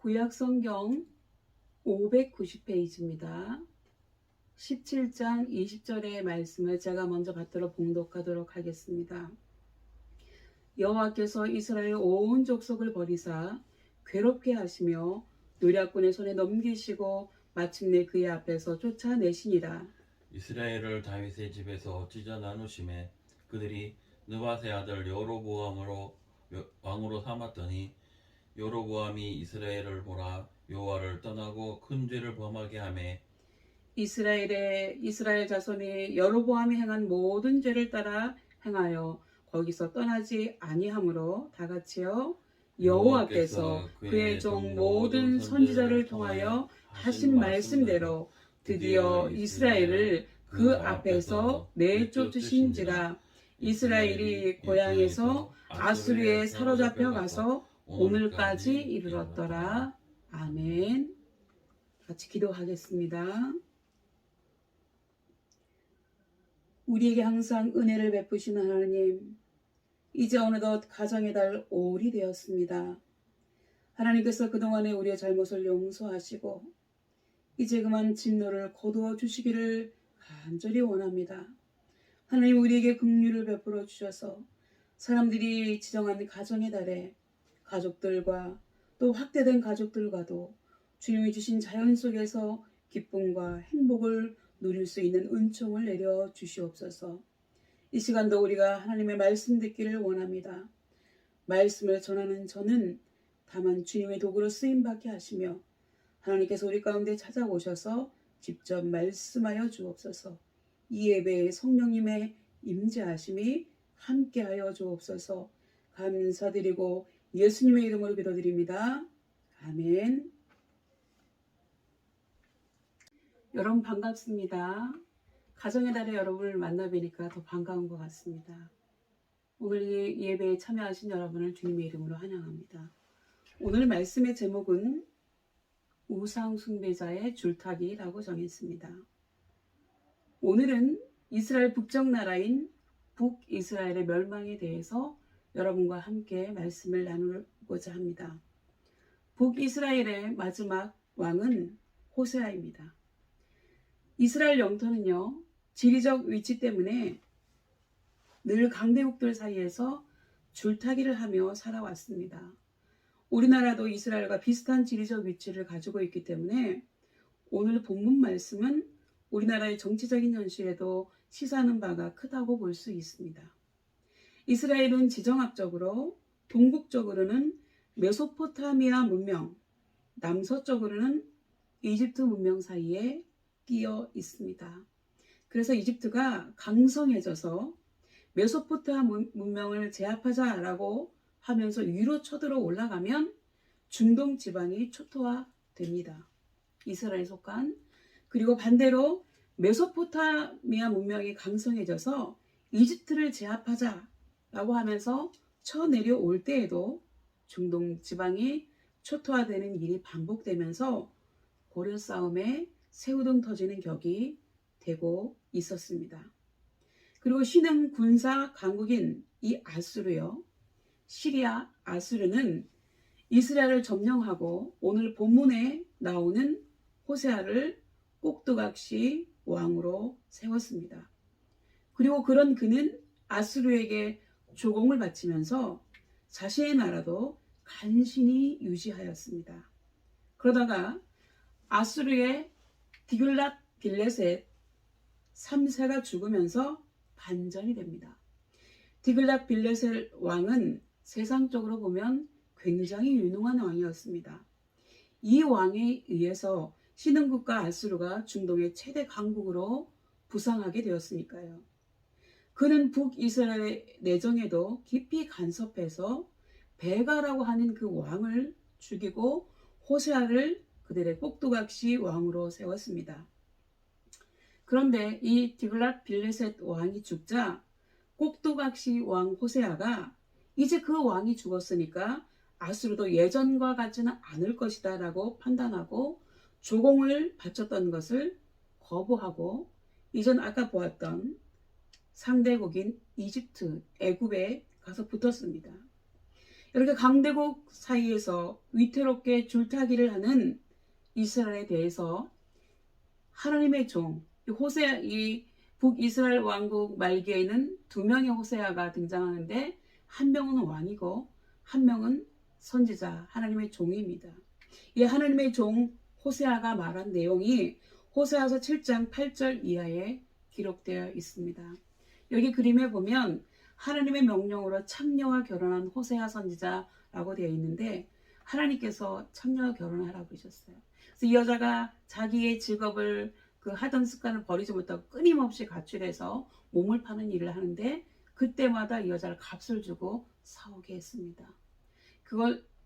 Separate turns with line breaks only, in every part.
구약성경 590페이지입니다. 17장 20절의 말씀을 제가 먼저 받들어 봉독하도록 하겠습니다. 여호와께서 이스라엘 온 족속을 버리사 괴롭게 하시며 노략군의 손에 넘기시고 마침내 그의 앞에서 쫓아내시니라.
이스라엘을 다윗의 집에서 찢어 나누심에 그들이 느밧의 아들 여로보암으로 왕으로 삼았더니 여로보암이 이스라엘을 보라 여호와를 떠나고 큰 죄를 범하게 하매
이스라엘 자손이 여로보암이 행한 모든 죄를 따라 행하여 거기서 떠나지 아니하므로 다같이요 여호와께서 그의 종 모든 선지자를 통하여 하신 말씀대로 드디어 이스라엘을 그 앞에서 내쫓으신지라. 이스라엘이 고향에서 아수르에 사로잡혀 가서 오늘까지 이르렀더라. 아멘. 같이 기도하겠습니다. 우리에게 항상 은혜를 베푸시는 하나님, 이제 어느덧 가정의 달 5월이 되었습니다. 하나님께서 그동안에 우리의 잘못을 용서하시고 이제 그만 진노를 거두어 주시기를 간절히 원합니다. 하나님, 우리에게 긍휼을 베풀어 주셔서 사람들이 지정한 가정의 달에 가족들과 또 확대된 가족들과도 주님이 주신 자연 속에서 기쁨과 행복을 누릴 수 있는 은총을 내려 주시옵소서. 이 시간도 우리가 하나님의 말씀 듣기를 원합니다. 말씀을 전하는 저는 다만 주님의 도구로 쓰임받게 하시며 하나님께서 우리 가운데 찾아오셔서 직접 말씀하여 주옵소서. 이 예배에 성령님의 임재하심이 함께하여 주옵소서. 감사드리고 예수님의 이름으로 기도드립니다. 아멘. 여러분 반갑습니다. 가정의 달에 여러분을 만나 뵈니까 더 반가운 것 같습니다. 오늘 이 예배에 참여하신 여러분을 주님의 이름으로 환영합니다. 오늘 말씀의 제목은 우상 숭배자의 줄타기라고 정했습니다. 오늘은 이스라엘 북쪽 나라인 북이스라엘의 멸망에 대해서 여러분과 함께 말씀을 나누고자 합니다. 북이스라엘의 마지막 왕은 호세아입니다. 이스라엘 영토는요, 지리적 위치 때문에 늘 강대국들 사이에서 줄타기를 하며 살아왔습니다. 우리나라도 이스라엘과 비슷한 지리적 위치를 가지고 있기 때문에 오늘 본문 말씀은 우리나라의 정치적인 현실에도 시사하는 바가 크다고 볼 수 있습니다. 이스라엘은 지정학적으로 동북쪽으로는 메소포타미아 문명, 남서쪽으로는 이집트 문명 사이에 끼어 있습니다. 그래서 이집트가 강성해져서 메소포타미아 문명을 제압하자라고 하면서 위로 쳐들어 올라가면 중동 지방이 초토화됩니다. 이스라엘에 속한. 그리고 반대로 메소포타미아 문명이 강성해져서 이집트를 제압하자라고 하면서 쳐내려올 때에도 중동 지방이 초토화되는 일이 반복되면서 고려 싸움에 새우등 터지는 격이 되고 있었습니다. 그리고 신흥 군사 강국인 이 아수르요, 시리아 아수르는 이스라엘을 점령하고 오늘 본문에 나오는 호세아를 꼭두각시 왕으로 세웠습니다. 그리고 그런 그는 아수르에게 조공을 바치면서 자신의 나라도 간신히 유지하였습니다. 그러다가 아수르의 디글랏 빌레셋 3세가 죽으면서 반전이 됩니다. 디글랏 빌레셋 왕은 세상적으로 보면 굉장히 유능한 왕이었습니다. 이 왕에 의해서 신흥국가 아수르가 중동의 최대 강국으로 부상하게 되었으니까요. 그는 북이스라엘의 내정에도 깊이 간섭해서 베가라고 하는 그 왕을 죽이고 호세아를 그들의 꼭두각시 왕으로 세웠습니다. 그런데 이 디글랏 빌레셋 왕이 죽자 꼭두각시 왕 호세아가 이제 그 왕이 죽었으니까 아수르도 예전과 같지는 않을 것이다 라고 판단하고 조공을 바쳤던 것을 거부하고 이전 아까 보았던 상대국인 이집트, 애굽에 가서 붙었습니다. 이렇게 강대국 사이에서 위태롭게 줄타기를 하는 이스라엘에 대해서 하나님의 종 호세아, 이 북이스라엘 왕국 말기에는 두 명의 호세아가 등장하는데 한 명은 왕이고 한 명은 선지자, 하나님의 종입니다. 이 하나님의 종 호세아가 말한 내용이 호세아서 7장 8절 이하에 기록되어 있습니다. 여기 그림에 보면 하나님의 명령으로 창녀와 결혼한 호세아 선지자라고 되어 있는데 하나님께서 창녀와 결혼하라고 그러셨어요. 그래서 이 여자가 자기의 직업을 하던 습관을 버리지 못하고 끊임없이 가출해서 몸을 파는 일을 하는데 그때마다 이 여자를 값을 주고 사오게 했습니다.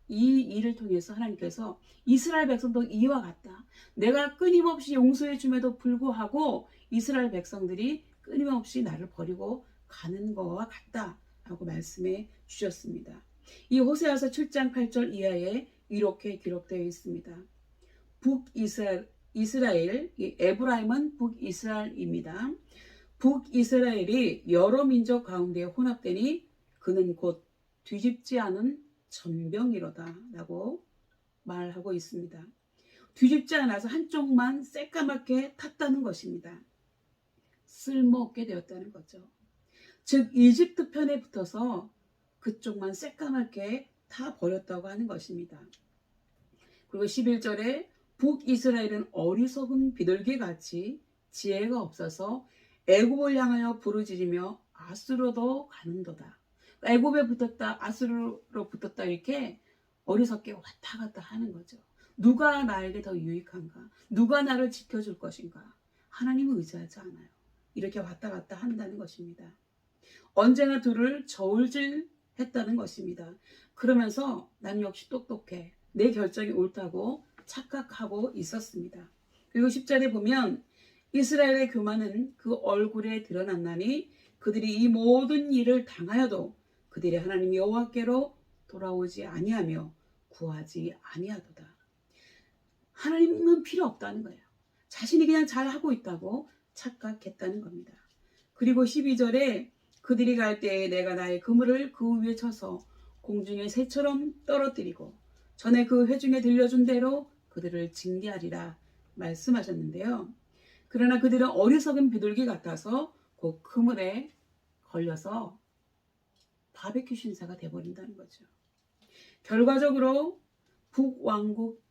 이 일을 통해서 하나님께서 이스라엘 백성도 이와 같다. 내가 끊임없이 용서해 줌에도 불구하고 이스라엘 백성들이 끊임없이 나를 버리고 가는 것과 같다라고 말씀해 주셨습니다. 이 호세아서 7장 8절 이하에 이렇게 기록되어 있습니다. 북이스라엘, 에브라임은 북이스라엘입니다. 북이스라엘이 여러 민족 가운데 혼합되니 그는 곧 뒤집지 않은 전병이로다 라고 말하고 있습니다. 뒤집지 않아서 한쪽만 새까맣게 탔다는 것입니다. 쓸모없게 되었다는 거죠. 즉 이집트 편에 붙어서 그쪽만 새까맣게 타 버렸다고 하는 것입니다. 그리고 11절에 북이스라엘은 어리석은 비둘기같이 지혜가 없어서 애굽을 향하여 부르짖으며 아수르도 가는도다. 애굽에 붙었다 아수르로 붙었다 이렇게 어리석게 왔다 갔다 하는 거죠. 누가 나에게 더 유익한가? 누가 나를 지켜줄 것인가? 하나님을 의지하지 않아요. 이렇게 왔다 갔다 한다는 것입니다. 언제나 둘을 저울질했다는 것입니다. 그러면서 난 역시 똑똑해. 내 결정이 옳다고 착각하고 있었습니다. 그리고 10절에 보면 이스라엘의 교만은 그 얼굴에 드러났나니 그들이 이 모든 일을 당하여도 그들이 하나님 여호와께로 돌아오지 아니하며 구하지 아니하도다. 하나님은 필요 없다는 거예요. 자신이 그냥 잘하고 있다고 착각했다는 겁니다. 그리고 12절에 그들이 갈 때에 내가 나의 그물을 그 위에 쳐서 공중의 새처럼 떨어뜨리고 전에 그 회중에 들려준 대로 그들을 징계하리라 말씀하셨는데요. 그러나 그들은 어리석은 비둘기 같아서 그 그물에 걸려서 바베큐 신사가 되어버린다는 거죠. 결과적으로 북왕국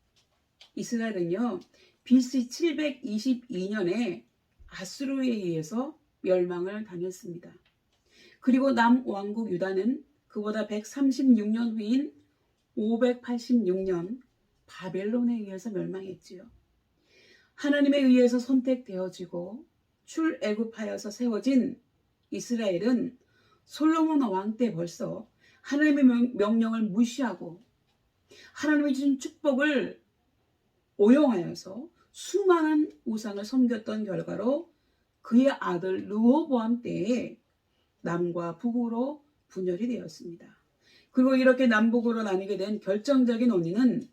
이스라엘은요, BC 722년에 아수르에 의해서 멸망을 당했습니다. 그리고 남왕국 유다는 그보다 136년 후인 586년 바벨론에 의해서 멸망했지요. 하나님에 의해서 선택되어지고 출애굽하여서 세워진 이스라엘은 솔로몬 왕 때 벌써 하나님의 명령을 무시하고 하나님이 주신 축복을 오용하여서 수많은 우상을 섬겼던 결과로 그의 아들 르호보암 때에 남과 북으로 분열이 되었습니다. 그리고 이렇게 남북으로 나뉘게 된 결정적인 원인은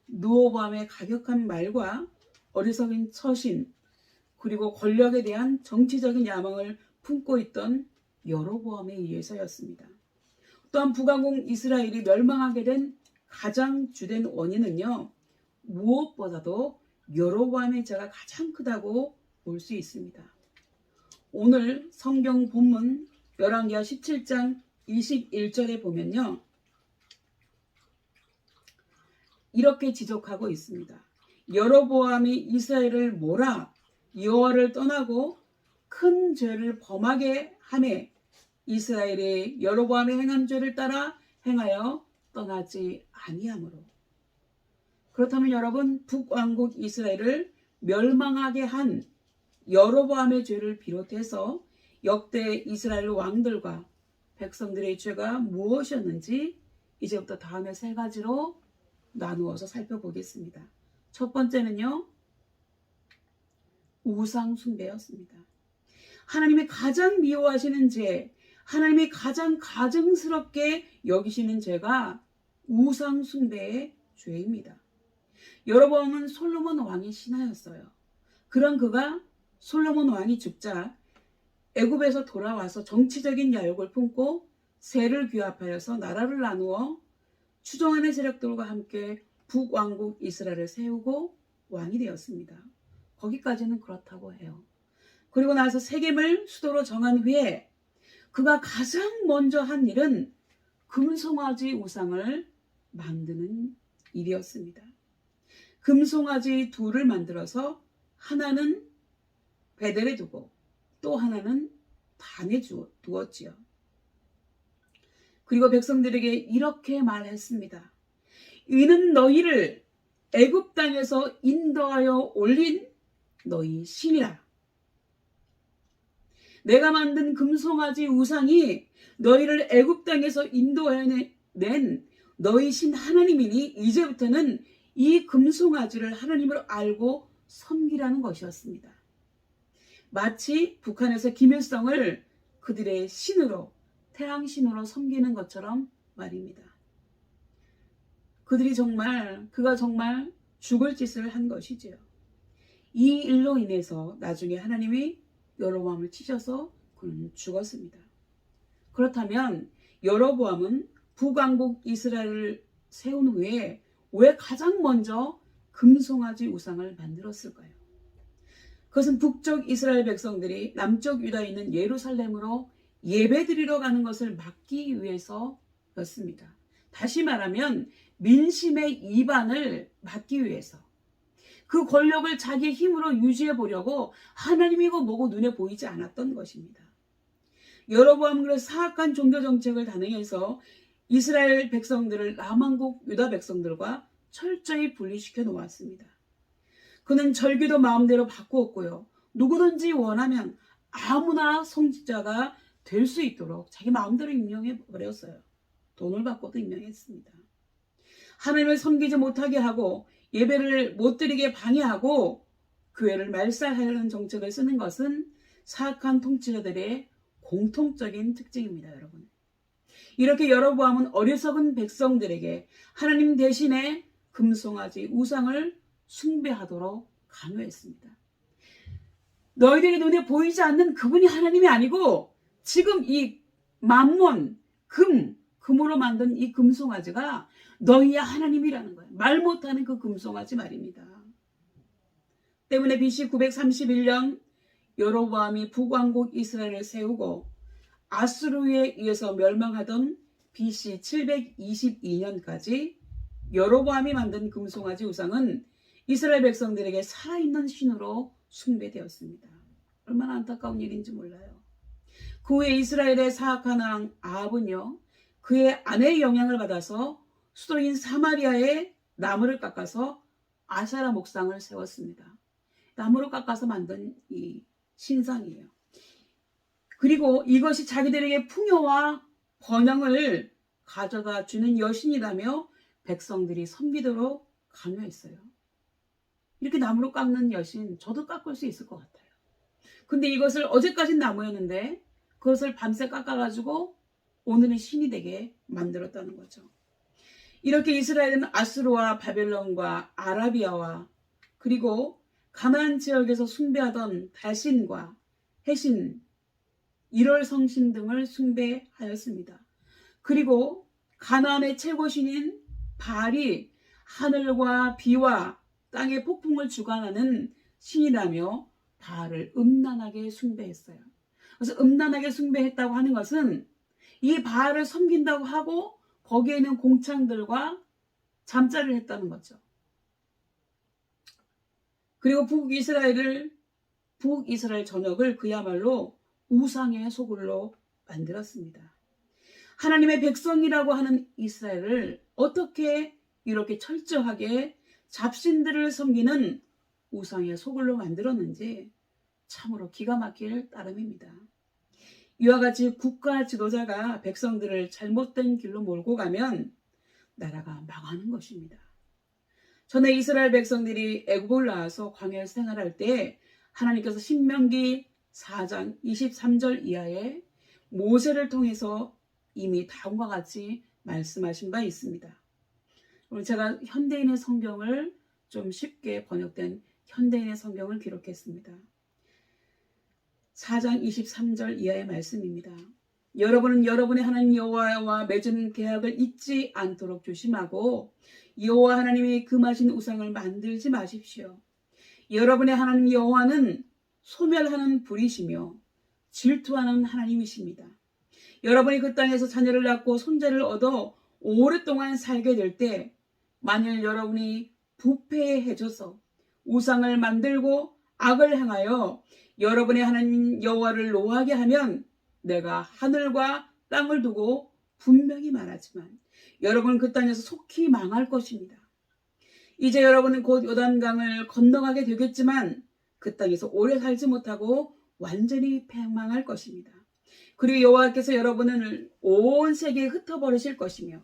르호보암의 가격한 말과 어리석은 처신 그리고 권력에 대한 정치적인 야망을 품고 있던 여로보암에 의해서였습니다. 또한 북왕국 이스라엘이 멸망하게 된 가장 주된 원인은요, 무엇보다도 여로보암의 죄가 가장 크다고 볼 수 있습니다. 오늘 성경 본문 열왕기하 17장 21절에 보면요, 이렇게 지적하고 있습니다. 여로보암이 이스라엘을 몰아 여호와를 떠나고 큰 죄를 범하게 하매 이스라엘이 여로보암이 행한 죄를 따라 행하여 떠나지 아니하므로. 그렇다면 여러분, 북왕국 이스라엘을 멸망하게 한 여로보암의 죄를 비롯해서 역대 이스라엘 왕들과 백성들의 죄가 무엇이었는지 이제부터 다음에 세 가지로 나누어서 살펴보겠습니다. 첫 번째는요, 우상 숭배였습니다. 하나님이 가장 미워하시는 죄, 하나님이 가장 가증스럽게 여기시는 죄가 우상 숭배의 죄입니다. 여로보암은 솔로몬 왕의 신하였어요. 그런 그가 솔로몬 왕이 죽자 애굽에서 돌아와서 정치적인 야욕을 품고 세를 규합하여서 나라를 나누어 추종하는 세력들과 함께 북왕국 이스라엘을 세우고 왕이 되었습니다. 거기까지는 그렇다고 해요. 그리고 나서 세겜을 수도로 정한 후에 그가 가장 먼저 한 일은 금송아지 우상을 만드는 일이었습니다. 금송아지 둘을 만들어서 하나는 베델에 두고 또 하나는 단에 두었지요. 그리고 백성들에게 이렇게 말했습니다. 이는 너희를 애굽 땅에서 인도하여 올린 너희 신이라. 내가 만든 금송아지 우상이 너희를 애굽 땅에서 인도하여 낸 너희 신 하나님이니 이제부터는 이 금송아지를 하나님으로 알고 섬기라는 것이었습니다. 마치 북한에서 김일성을 그들의 신으로, 태양신으로 섬기는 것처럼 말입니다. 그가 정말 죽을 짓을 한 것이지요. 이 일로 인해서 나중에 하나님이 여로보암을 치셔서 그는 죽었습니다. 그렇다면 여로보암은 북왕국 이스라엘을 세운 후에 왜 가장 먼저 금송아지 우상을 만들었을까요? 그것은 북쪽 이스라엘 백성들이 남쪽 유다에 있는 예루살렘으로 예배드리러 가는 것을 막기 위해서였습니다. 다시 말하면 민심의 이반을 막기 위해서, 그 권력을 자기 힘으로 유지해 보려고 하나님이고 뭐고 눈에 보이지 않았던 것입니다. 여로보암은 그래서 사악한 종교 정책을 단행해서 이스라엘 백성들을 남왕국 유다 백성들과 철저히 분리시켜 놓았습니다. 그는 절기도 마음대로 바꾸었고요. 누구든지 원하면 아무나 성직자가 될 수 있도록 자기 마음대로 임명해 버렸어요. 돈을 받고도 임명했습니다. 하나님을 섬기지 못하게 하고 예배를 못 드리게 방해하고 교회를 말살하려는 정책을 쓰는 것은 사악한 통치자들의 공통적인 특징입니다, 여러분. 이렇게 여로보암은 어리석은 백성들에게 하나님 대신에 금송아지 우상을 숭배하도록 강요했습니다. 너희들의 눈에 보이지 않는 그분이 하나님이 아니고 지금 이 만몬, 금으로 만든 이 금송아지가 너희의 하나님이라는 거예요. 말 못하는 그 금송아지 말입니다. 때문에 BC 931년 여로보암이 북왕국 이스라엘을 세우고 아수르에 의해서 멸망하던 BC 722년까지 여로보암이 만든 금송아지 우상은 이스라엘 백성들에게 살아있는 신으로 숭배되었습니다. 얼마나 안타까운 일인지 몰라요. 그 후에 이스라엘의 사악한 왕 아합은요, 그의 아내의 영향을 받아서 수도인 사마리아에 나무를 깎아서 아샤라 목상을 세웠습니다. 나무로 깎아서 만든 이 신상이에요. 그리고 이것이 자기들에게 풍요와 번영을 가져다 주는 여신이라며 백성들이 섬기도록 강요했어요. 이렇게 나무로 깎는 여신, 저도 깎을 수 있을 것 같아요. 근데 이것을 어제까진 나무였는데 그것을 밤새 깎아가지고 오늘은 신이 되게 만들었다는 거죠. 이렇게 이스라엘은 아수르와 바벨론과 아라비아와 그리고 가나안 지역에서 숭배하던 달신과 해신, 1월 성신 등을 숭배하였습니다. 그리고 가나안의 최고신인 바알이 하늘과 비와 땅의 폭풍을 주관하는 신이라며 바알을 음란하게 숭배했어요. 그래서 음란하게 숭배했다고 하는 것은 이 바알을 섬긴다고 하고 거기에 있는 공창들과 잠자리를 했다는 거죠. 그리고 북이스라엘 전역을 그야말로 우상의 소굴로 만들었습니다. 하나님의 백성이라고 하는 이스라엘을 어떻게 이렇게 철저하게 잡신들을 섬기는 우상의 소굴로 만들었는지 참으로 기가 막힐 따름입니다. 이와 같이 국가 지도자가 백성들을 잘못된 길로 몰고 가면 나라가 망하는 것입니다. 전에 이스라엘 백성들이 애굽을 나와서 광야에 생활할 때 하나님께서 신명기 4장 23절 이하에 모세를 통해서 이미 다음과 같이 말씀하신 바 있습니다. 오늘 제가 현대인의 성경을 좀 쉽게 번역된 현대인의 성경을 기록했습니다. 4장 23절 이하의 말씀입니다. 여러분은 여러분의 하나님 여호와와 맺은 계약을 잊지 않도록 조심하고 여호와 하나님이 금하신 우상을 만들지 마십시오. 여러분의 하나님 여호와는 소멸하는 불이시며 질투하는 하나님이십니다. 여러분이 그 땅에서 자녀를 낳고 손자를 얻어 오랫동안 살게 될 때 만일 여러분이 부패해져서 우상을 만들고 악을 행하여 여러분의 하나님 여호와를 노하게 하면 내가 하늘과 땅을 두고 분명히 말하지만 여러분은 그 땅에서 속히 망할 것입니다. 이제 여러분은 곧 요단강을 건너가게 되겠지만 그 땅에서 오래 살지 못하고 완전히 패망할 것입니다. 그리고 여호와께서 여러분을 온 세계에 흩어버리실 것이며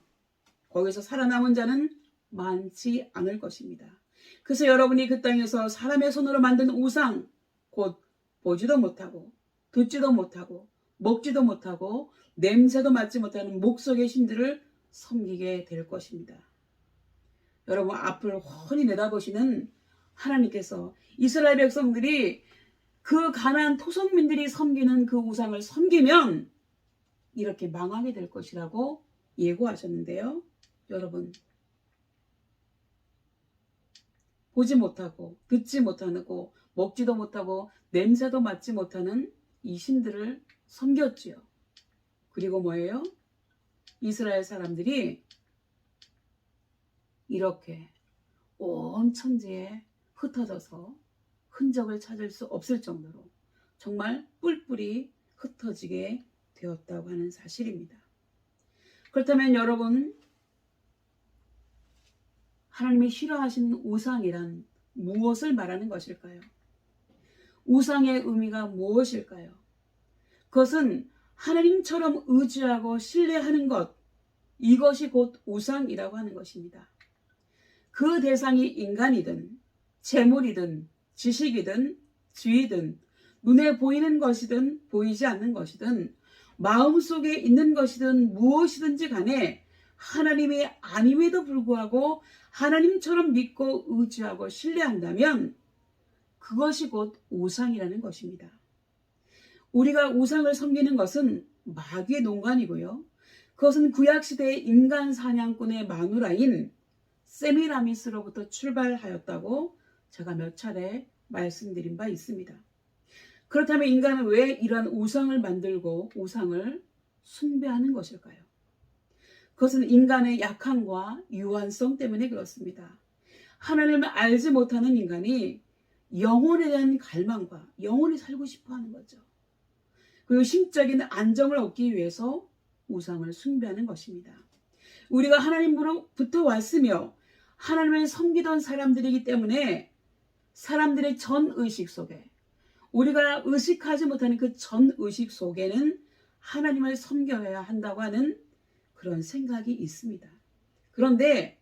거기서 살아남은 자는 많지 않을 것입니다. 그래서 여러분이 그 땅에서 사람의 손으로 만든 우상, 곧 보지도 못하고 듣지도 못하고 먹지도 못하고 냄새도 맡지 못하는 목석의 신들을 섬기게 될 것입니다. 여러분 앞을 훤히 내다보시는 하나님께서 이스라엘 백성들이 그 가나안 토속민들이 섬기는 그 우상을 섬기면 이렇게 망하게 될 것이라고 예고하셨는데요. 여러분 보지 못하고 듣지 못하고 먹지도 못하고 냄새도 맡지 못하는 이 신들을 섬겼지요. 그리고 뭐예요? 이스라엘 사람들이 이렇게 온 천지에 흩어져서 흔적을 찾을 수 없을 정도로 정말 뿔뿔이 흩어지게 되었다고 하는 사실입니다. 그렇다면 여러분, 하나님이 싫어하시는 우상이란 무엇을 말하는 것일까요? 우상의 의미가 무엇일까요? 그것은 하나님처럼 의지하고 신뢰하는 것, 이것이 곧 우상이라고 하는 것입니다. 그 대상이 인간이든 재물이든 지식이든 지위든 눈에 보이는 것이든 보이지 않는 것이든 마음속에 있는 것이든 무엇이든지 간에 하나님이 아님에도 불구하고 하나님처럼 믿고 의지하고 신뢰한다면 그것이 곧 우상이라는 것입니다. 우리가 우상을 섬기는 것은 마귀의 농간이고요. 그것은 구약시대의 인간 사냥꾼의 마누라인 세미라미스로부터 출발하였다고 제가 몇 차례 말씀드린 바 있습니다. 그렇다면 인간은 왜 이러한 우상을 만들고 우상을 숭배하는 것일까요? 그것은 인간의 약함과 유한성 때문에 그렇습니다. 하나님을 알지 못하는 인간이 영혼에 대한 갈망과 영혼이 살고 싶어하는 거죠. 그리고 심적인 안정을 얻기 위해서 우상을 숭배하는 것입니다. 우리가 하나님으로부터 왔으며 하나님을 섬기던 사람들이기 때문에 사람들의 전의식 속에 우리가 의식하지 못하는 그 전의식 속에는 하나님을 섬겨야 한다고 하는 그런 생각이 있습니다. 그런데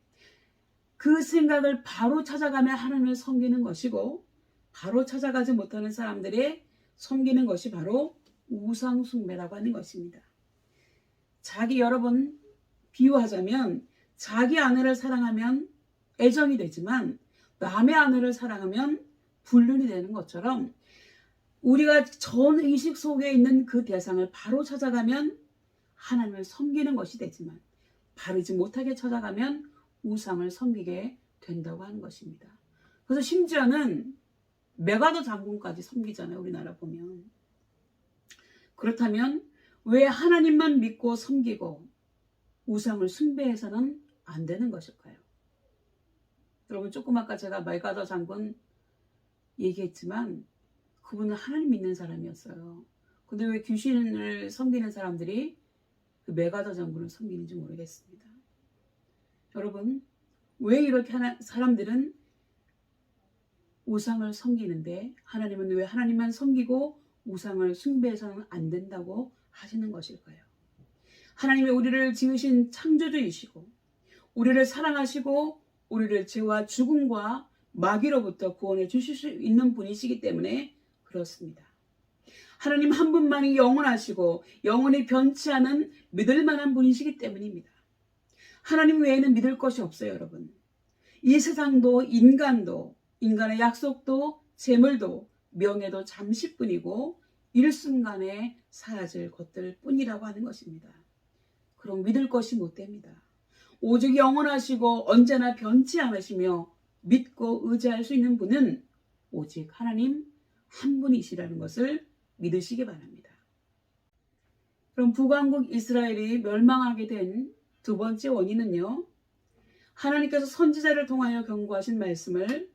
그 생각을 바로 찾아가며 하나님을 섬기는 것이고 바로 찾아가지 못하는 사람들의 섬기는 것이 바로 우상 숭배라고 하는 것입니다. 여러분 비유하자면 자기 아내를 사랑하면 애정이 되지만 남의 아내를 사랑하면 불륜이 되는 것처럼 우리가 전의식 속에 있는 그 대상을 바로 찾아가면 하나님을 섬기는 것이 되지만 바르지 못하게 찾아가면 우상을 섬기게 된다고 하는 것입니다. 그래서 심지어는 메가더 장군까지 섬기잖아요. 우리나라 보면. 그렇다면 왜 하나님만 믿고 섬기고 우상을 숭배해서는 안 되는 것일까요? 여러분 조금 아까 제가 메가더 장군 얘기했지만 그분은 하나님 믿는 사람이었어요. 근데 왜 귀신을 섬기는 사람들이 그 메가더 장군을 섬기는지 모르겠습니다. 여러분 왜 이렇게 사람들은 우상을 섬기는데 하나님은 왜 하나님만 섬기고 우상을 숭배해서는 안 된다고 하시는 것일까요? 하나님이 우리를 지으신 창조주이시고 우리를 사랑하시고 우리를 죄와 죽음과 마귀로부터 구원해 주실 수 있는 분이시기 때문에 그렇습니다. 하나님 한 분만이 영원하시고 영원히 변치 않은 믿을 만한 분이시기 때문입니다. 하나님 외에는 믿을 것이 없어요, 여러분. 이 세상도 인간도 인간의 약속도 재물도 명예도 잠시뿐이고 일순간에 사라질 것들 뿐이라고 하는 것입니다. 그럼 믿을 것이 못 됩니다. 오직 영원하시고 언제나 변치 않으시며 믿고 의지할 수 있는 분은 오직 하나님 한 분이시라는 것을 믿으시기 바랍니다. 그럼 북왕국 이스라엘이 멸망하게 된 두 번째 원인은요, 하나님께서 선지자를 통하여 경고하신 말씀을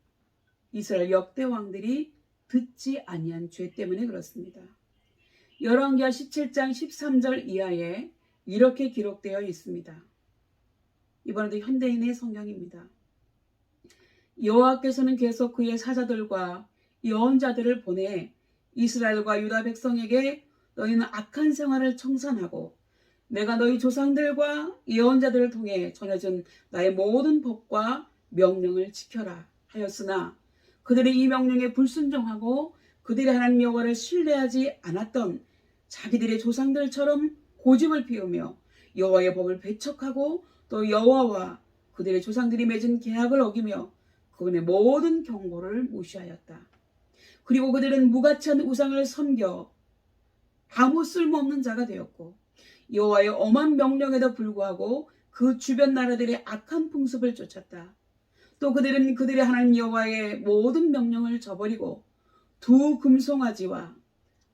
이스라엘 역대 왕들이 듣지 아니한 죄 때문에 그렇습니다. 열왕기하 17장 13절 이하에 이렇게 기록되어 있습니다. 이번에도 현대인의 성경입니다. 여호와께서는 계속 그의 사자들과 예언자들을 보내 이스라엘과 유다 백성에게 너희는 악한 생활을 청산하고 내가 너희 조상들과 예언자들을 통해 전해준 나의 모든 법과 명령을 지켜라 하였으나 그들이 이 명령에 불순종하고 그들이 하나님 여호와를 신뢰하지 않았던 자기들의 조상들처럼 고집을 피우며 여호와의 법을 배척하고 또 여호와와 그들의 조상들이 맺은 계약을 어기며 그분의 모든 경고를 무시하였다. 그리고 그들은 무가치한 우상을 섬겨 아무 쓸모없는 자가 되었고 여호와의 엄한 명령에도 불구하고 그 주변 나라들의 악한 풍습을 쫓았다. 또 그들은 그들의 하나님 여호와의 모든 명령을 저버리고 두 금송아지와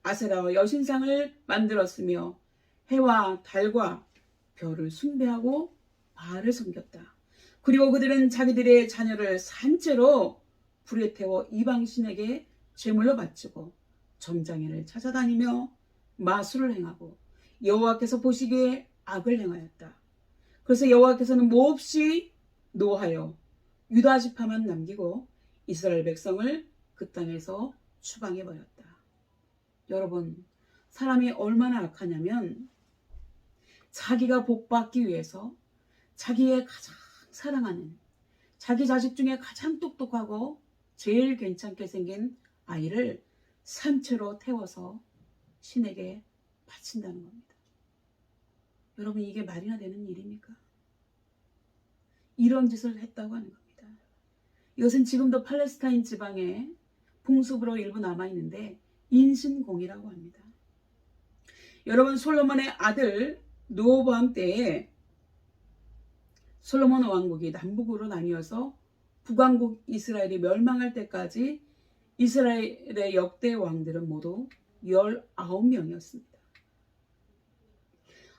아세라와 여신상을 만들었으며 해와 달과 별을 숭배하고 바알을 섬겼다. 그리고 그들은 자기들의 자녀를 산채로 불에 태워 이방신에게 제물로 바치고 점장이를 찾아다니며 마술을 행하고 여호와께서 보시기에 악을 행하였다. 그래서 여호와께서는 몹시 노하여 유다 지파만 남기고 이스라엘 백성을 그 땅에서 추방해버렸다. 여러분, 사람이 얼마나 악하냐면 자기가 복받기 위해서 자기의 가장 사랑하는 자기 자식 중에 가장 똑똑하고 제일 괜찮게 생긴 아이를 산채로 태워서 신에게 바친다는 겁니다. 여러분, 이게 말이나 되는 일입니까? 이런 짓을 했다고 하는 겁니다. 이것은 지금도 팔레스타인 지방에 풍습으로 일부 남아있는데 인신공이라고 합니다. 여러분, 솔로몬의 아들 르호보암 때에 솔로몬 왕국이 남북으로 나뉘어서 북왕국 이스라엘이 멸망할 때까지 이스라엘의 역대 왕들은 모두 19명이었습니다.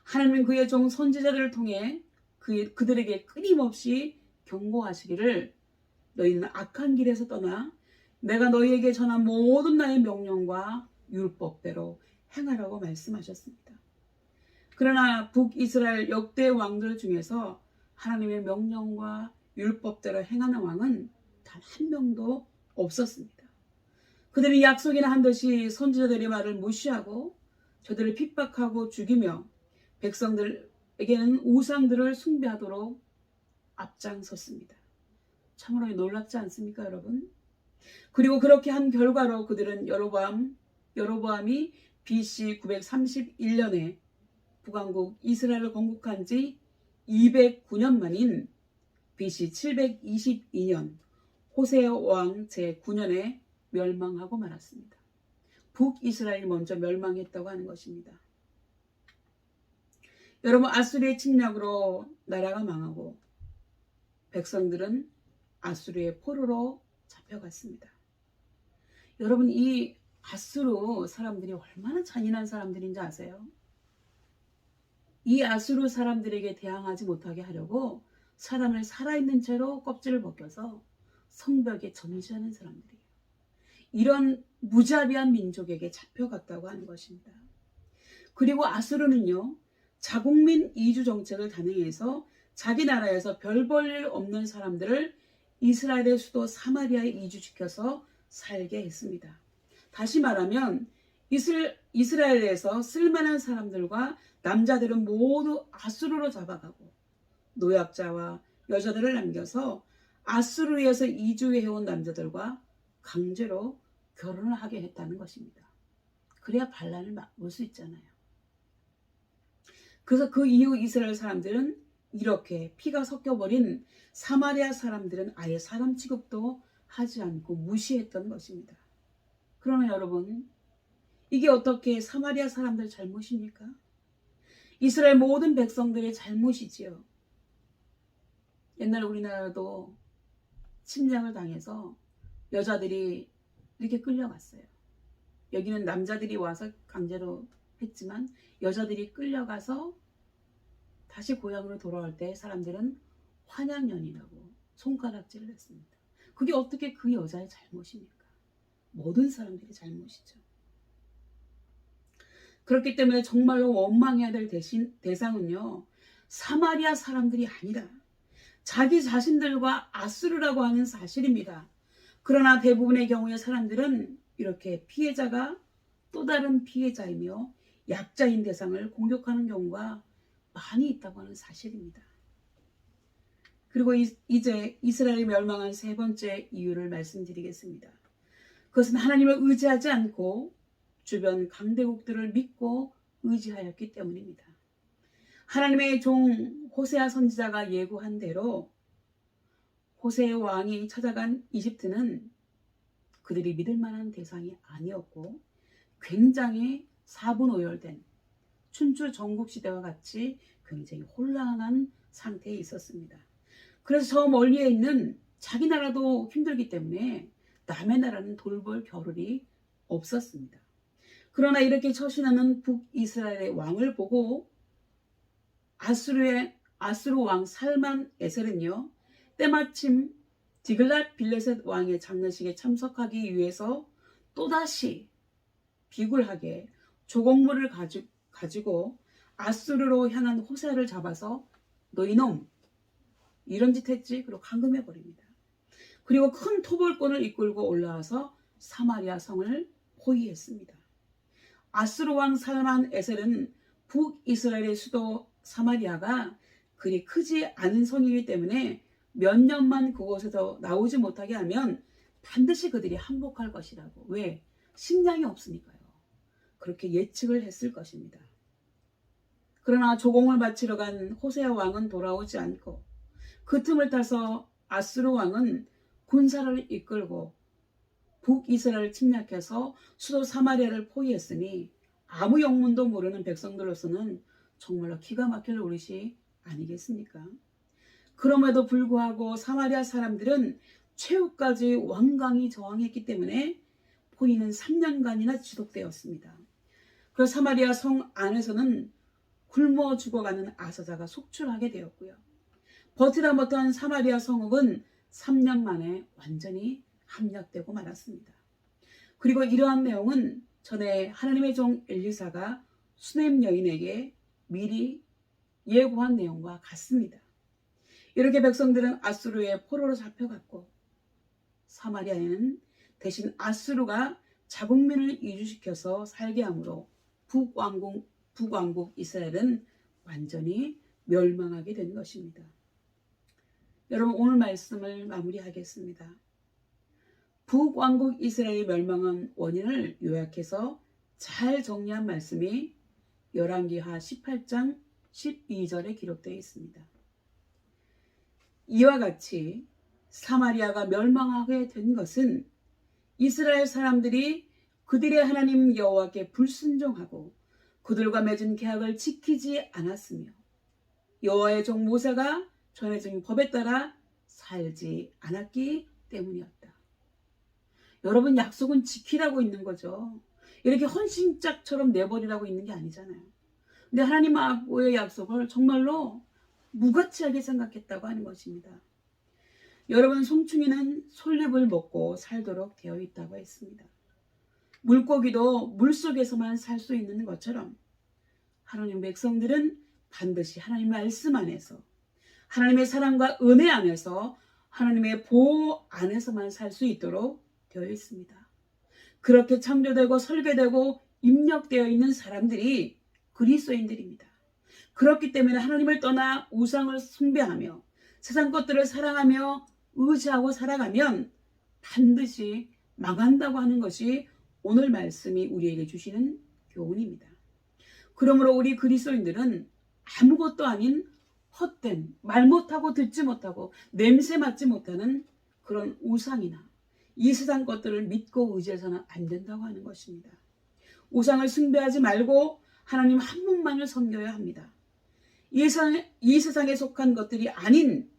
하나님은 그의 종 선지자들을 통해 그들에게 끊임없이 경고하시기를 너희는 악한 길에서 떠나 내가 너희에게 전한 모든 나의 명령과 율법대로 행하라고 말씀하셨습니다. 그러나 북이스라엘 역대 왕들 중에서 하나님의 명령과 율법대로 행하는 왕은 단 한 명도 없었습니다. 그들이 약속이나 한 듯이 선지자들의 말을 무시하고 저들을 핍박하고 죽이며 백성들에게는 우상들을 숭배하도록 앞장섰습니다. 참으로 놀랍지 않습니까, 여러분? 그리고 그렇게 한 결과로 그들은 여로보암이 BC 931년에 북왕국 이스라엘을 건국한 지 209년 만인 BC 722년 호세아 왕 제9년에 멸망하고 말았습니다. 북이스라엘이 먼저 멸망했다고 하는 것입니다. 여러분, 아수리의 침략으로 나라가 망하고 백성들은 아수리의 포로로 잡혀갔습니다. 여러분, 이 아수르 사람들이 얼마나 잔인한 사람들인지 아세요? 이 아수르 사람들에게 대항하지 못하게 하려고 사람을 살아있는 채로 껍질을 벗겨서 성벽에 전시하는 사람들이에요. 이런 무자비한 민족에게 잡혀갔다고 하는 것입니다. 그리고 아수르는요, 자국민 이주 정책을 단행해서 자기 나라에서 별 볼 일 없는 사람들을 이스라엘의 수도 사마리아에 이주시켜서 살게 했습니다. 다시 말하면 이스라엘에서 쓸만한 사람들과 남자들은 모두 아수르로 잡아가고 노약자와 여자들을 남겨서 아수르에서 이주해온 남자들과 강제로 결혼을 하게 했다는 것입니다. 그래야 반란을 막을 수 있잖아요. 그래서 그 이후 이스라엘 사람들은 이렇게 피가 섞여버린 사마리아 사람들은 아예 사람 취급도 하지 않고 무시했던 것입니다. 그러나 여러분, 이게 어떻게 사마리아 사람들 잘못입니까? 이스라엘 모든 백성들의 잘못이지요. 옛날 우리나라도 침략을 당해서 여자들이 이렇게 끌려갔어요. 여기는 남자들이 와서 강제로 했지만 여자들이 끌려가서 다시 고향으로 돌아올 때 사람들은 환양연이라고 손가락질을 했습니다. 그게 어떻게 그 여자의 잘못입니까? 모든 사람들이 잘못이죠. 그렇기 때문에 정말로 원망해야 될 대상은요, 사마리아 사람들이 아니라 자기 자신들과 아수르라고 하는 사실입니다. 그러나 대부분의 경우에 사람들은 이렇게 피해자가 또 다른 피해자이며 약자인 대상을 공격하는 경우가 많이 있다고 하는 사실입니다. 그리고 이제 이스라엘이 멸망한 세 번째 이유를 말씀드리겠습니다. 그것은 하나님을 의지하지 않고 주변 강대국들을 믿고 의지하였기 때문입니다. 하나님의 종 호세아 선지자가 예고한 대로 호세의 왕이 찾아간 이집트는 그들이 믿을 만한 대상이 아니었고 굉장히 사분오열된 춘추 전국시대와 같이 굉장히 혼란한 상태에 있었습니다. 그래서 저 멀리에 있는 자기 나라도 힘들기 때문에 남의 나라는 돌볼 겨를이 없었습니다. 그러나 이렇게 처신하는 북이스라엘의 왕을 보고 아수르 왕 살만 에셀은요, 때마침 디글랏 빌레셋 왕의 장례식에 참석하기 위해서 또다시 비굴하게 조공물을 가지고 아수르로 향한 호세아를 잡아서 너 이놈 이런 짓 했지? 그리고 감금해 버립니다. 그리고 큰 토벌권을 이끌고 올라와서 사마리아 성을 포위했습니다. 아수르 왕 살만 에셀은 북이스라엘의 수도 사마리아가 그리 크지 않은 성이기 때문에 몇 년만 그곳에서 나오지 못하게 하면 반드시 그들이 항복할 것이라고. 왜? 식량이 없으니까요. 그렇게 예측을 했을 것입니다. 그러나 조공을 바치러 간 호세아 왕은 돌아오지 않고 그 틈을 타서 아수르 왕은 군사를 이끌고 북이스라엘을 침략해서 수도 사마리아를 포위했으니 아무 영문도 모르는 백성들로서는 정말로 기가 막힐 노릇이 아니겠습니까? 그럼에도 불구하고 사마리아 사람들은 최후까지 완강히 저항했기 때문에 포위는 3년간이나 지속되었습니다. 그래서 사마리아 성 안에서는 굶어 죽어가는 아사자가 속출하게 되었고요. 버티다 못한 사마리아 성읍은 3년 만에 완전히 함락되고 말았습니다. 그리고 이러한 내용은 전에 하나님의 종 엘리사가 수넴 여인에게 미리 예고한 내용과 같습니다. 이렇게 백성들은 아수르의 포로로 잡혀갔고 사마리아에는 대신 아수르가 자국민을 이주시켜서 살게 하므로 북왕국 이스라엘은 완전히 멸망하게 된 것입니다. 여러분, 오늘 말씀을 마무리하겠습니다. 북왕국 이스라엘이 멸망한 원인을 요약해서 잘 정리한 말씀이 열왕기하 18장 12절에 기록되어 있습니다. 이와 같이 사마리아가 멸망하게 된 것은 이스라엘 사람들이 그들의 하나님 여호와께 불순종하고 그들과 맺은 계약을 지키지 않았으며 여호와의 종 모세가 전해진 법에 따라 살지 않았기 때문이었다. 여러분, 약속은 지키라고 있는 거죠. 이렇게 헌신짝처럼 내버리라고 있는 게 아니잖아요. 근데 하나님하고의 약속을 정말로 무가치하게 생각했다고 하는 것입니다. 여러분, 송충이는 솔잎을 먹고 살도록 되어 있다고 했습니다. 물고기도 물속에서만 살 수 있는 것처럼 하나님 백성들은 반드시 하나님 말씀 안에서 하나님의 사랑과 은혜 안에서 하나님의 보호 안에서만 살 수 있도록 되어 있습니다. 그렇게 창조되고 설계되고 입력되어 있는 사람들이 그리스도인들입니다. 그렇기 때문에 하나님을 떠나 우상을 숭배하며 세상 것들을 사랑하며 의지하고 살아가면 반드시 망한다고 하는 것이 오늘 말씀이 우리에게 주시는 교훈입니다. 그러므로 우리 그리스도인들은 아무것도 아닌 헛된, 말 못하고 듣지 못하고 냄새 맡지 못하는 그런 우상이나 이 세상 것들을 믿고 의지해서는 안 된다고 하는 것입니다. 우상을 숭배하지 말고 하나님 한 분만을 섬겨야 합니다. 이 세상에 속한 것들이 아닌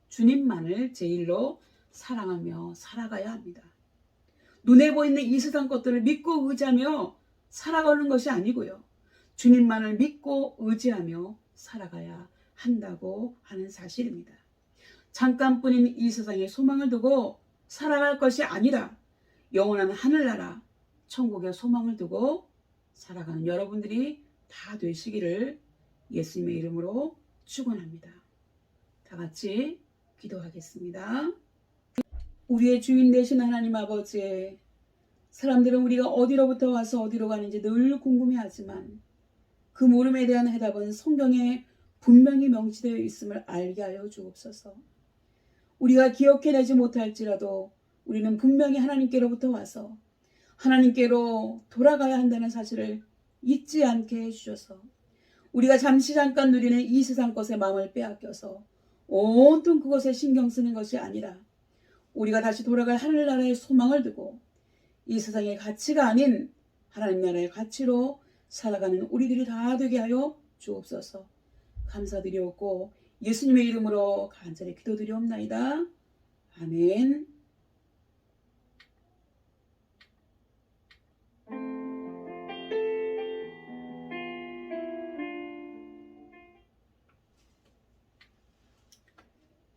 주님만을 제일로 사랑하며 살아가야 합니다. 눈에 보이는 이 세상 것들을 믿고 의지하며 살아가는 것이 아니고요. 주님만을 믿고 의지하며 살아가야 한다고 하는 사실입니다. 잠깐뿐인 이 세상에 소망을 두고 살아갈 것이 아니라 영원한 하늘나라 천국의 소망을 두고 살아가는 여러분들이 다 되시기를 예수님의 이름으로 축원합니다. 다 같이 기도하겠습니다. 우리의 주인 되신 하나님 아버지, 사람들은 우리가 어디로부터 와서 어디로 가는지 늘 궁금해하지만 그 물음에 대한 해답은 성경에 분명히 명시되어 있음을 알게 하여 주옵소서. 우리가 기억해내지 못할지라도 우리는 분명히 하나님께로부터 와서 하나님께로 돌아가야 한다는 사실을 잊지 않게 해주셔서 우리가 잠깐 누리는 이 세상 것에 마음을 빼앗겨서 온통 그것에 신경 쓰는 것이 아니라 우리가 다시 돌아갈 하늘나라의 소망을 두고 이 세상의 가치가 아닌 하나님 나라의 가치로 살아가는 우리들이 다 되게 하여 주옵소서. 감사드리옵고 예수님의 이름으로 간절히 기도드리옵나이다. 아멘.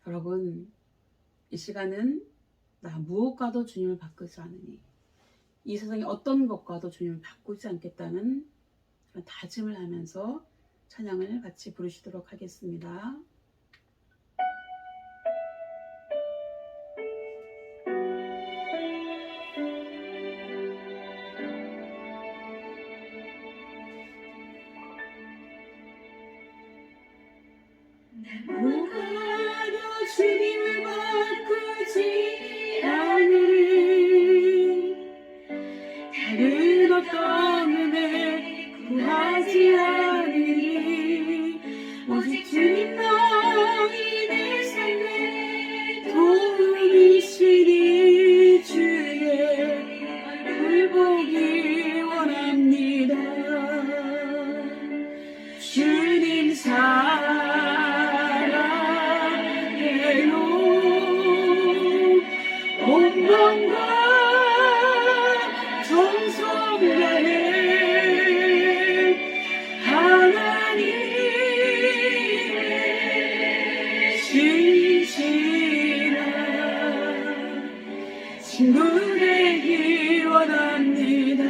여러분, 이 시간은 나 무엇과도 주님을 바꾸지 않으니 이 세상의 어떤 것과도 주님을 바꾸지 않겠다는 그런 다짐을 하면서 찬양을 같이 부르시도록 하겠습니다. 무엇과도 주님을 바꾸지 않으리 다른 어떤 은혜 구하지 않으리 오직 주님만이 내 삶의 도움이시니 주의 얼굴 보기 원합니다. 주님 온 마음과 정성 다해 하나님의 신실한 친구 되기 원합니다.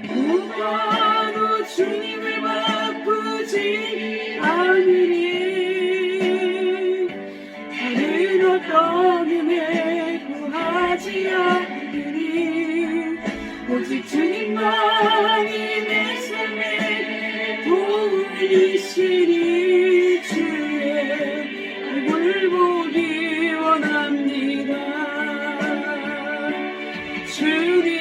무엇과도 주님을 바꾸지 않으니 다른 어떤 은혜 구하지 않으니 오직 주님만이 내 삶의 도움이시니 주의 얼굴 보기 원합니다. 주님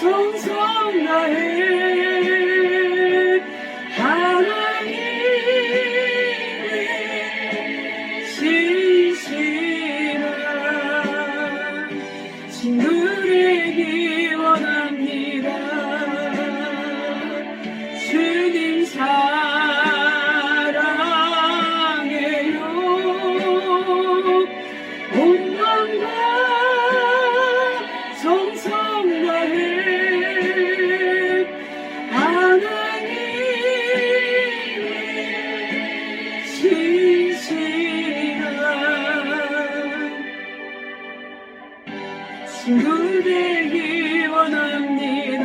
정성 다해 하나님의 신실한 친구 되기 원합니다. 주님 사랑해요. 온 마음과 정성 다해 하나님의 신실한 친구 되기 원합니다.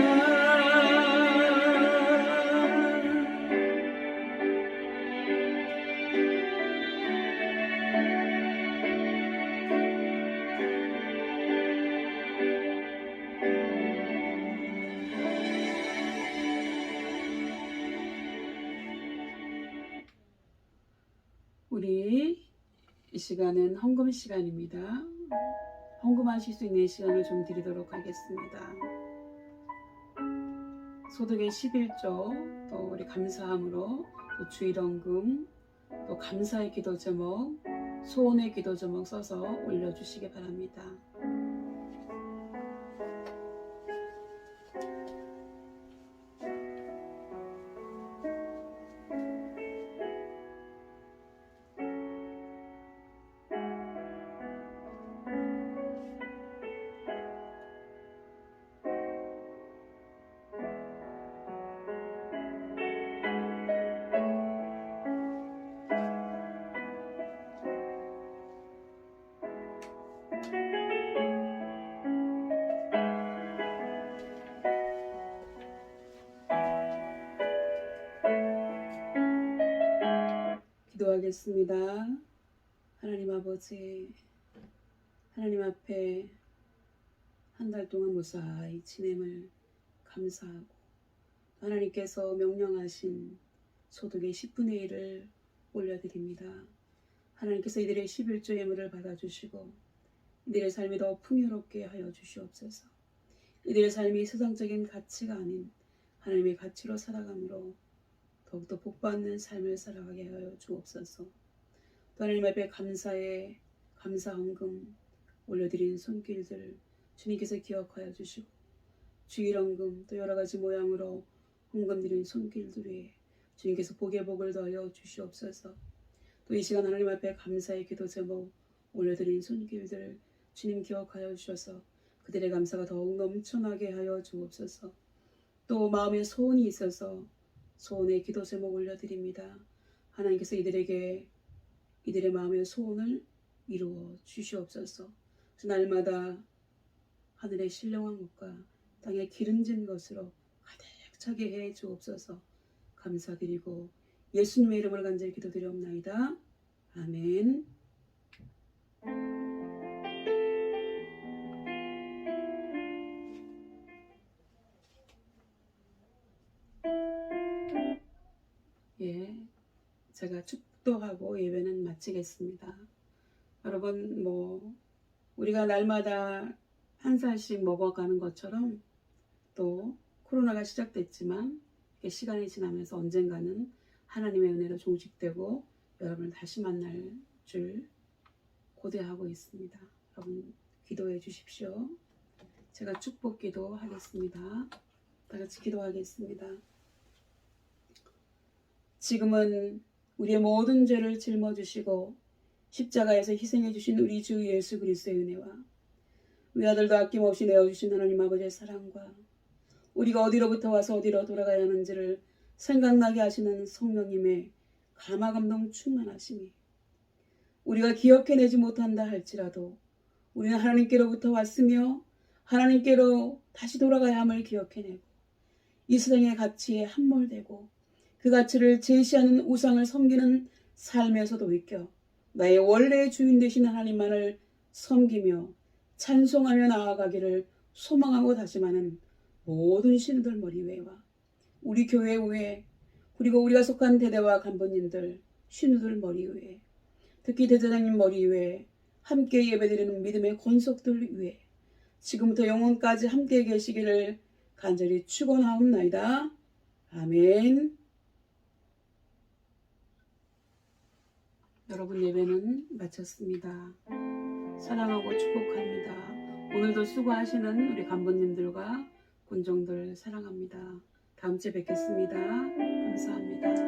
우리 이 시간은 헌금 시간입니다. 헌금하실 수 있는 시간을 좀 드리도록 하겠습니다. 소득의 11조, 또 우리 감사함으로, 또 주일헌금, 또 감사의 기도 제목, 소원의 기도 제목 써서 올려주시기 바랍니다. 기도하겠습니다. 하나님 아버지, 하나님 앞에 한 달 동안 무사히 지냄을 감사하고, 하나님께서 명령하신 소득의 10분의 1을 올려드립니다. 하나님께서 이들의 11조 예물을 받아주시고 이들의 삶이 더 풍요롭게 하여 주시옵소서. 이들의 삶이 세상적인 가치가 아닌 하나님의 가치로 살아감으로 더욱더 복받는 삶을 살아가게 하여 주옵소서. 또 하나님 앞에 감사의 감사헌금 올려드린 손길들 주님께서 기억하여 주시고, 주일헌금 또 여러가지 모양으로 헌금 드린 손길들 위에 주님께서 복의 복을 더하여 주시옵소서. 또 이 시간 하나님 앞에 감사의 기도 제목 올려드린 손길들 주님 기억하여 주셔서 그들의 감사가 더욱 넘쳐나게 하여 주옵소서. 또 마음에 소원이 있어서 소원의 기도 제목 올려드립니다. 하나님께서 이들에게 이들의 마음의 소원을 이루어 주시옵소서. 날마다 하늘의 신령한 것과 땅에 기름진 것으로 가득 차게 해 주옵소서. 감사드리고 예수님의 이름을 간절히 기도드리옵나이다. 아멘. 예, 제가 축도하고 예배는 마치겠습니다. 여러분, 우리가 날마다 한 살씩 먹어가는 것처럼 또 코로나가 시작됐지만 시간이 지나면서 언젠가는 하나님의 은혜로 종식되고 여러분을 다시 만날 줄 고대하고 있습니다. 여러분 기도해 주십시오. 제가 축복 기도 하겠습니다. 다 같이 기도하겠습니다. 지금은 우리의 모든 죄를 짊어지시고 십자가에서 희생해 주신 우리 주 예수 그리스도의 은혜와 우리 아들도 아낌없이 내어주신 하나님 아버지의 사랑과 우리가 어디로부터 와서 어디로 돌아가야 하는지를 생각나게 하시는 성령님의 감화감동 충만하심이 우리가 기억해내지 못한다 할지라도 우리는 하나님께로부터 왔으며 하나님께로 다시 돌아가야 함을 기억해내고 이 세상의 가치에 함몰되고 그 가치를 제시하는 우상을 섬기는 삶에서도 익혀 나의 원래의 주인 되신 하나님만을 섬기며 찬송하며 나아가기를 소망하고 다짐하는 모든 신우들 머리 위에와 우리 교회 위에 그리고 우리가 속한 대대와 간부님들 신우들 머리 위에 특히 대제장님 머리 위에 함께 예배드리는 믿음의 권속들 위에 지금부터 영원까지 함께 계시기를 간절히 축원하옵나이다. 아멘. 여러분 예배는 마쳤습니다. 사랑하고 축복합니다. 오늘도 수고하시는 우리 간부님들과 군종들 사랑합니다. 다음 주에 뵙겠습니다. 감사합니다.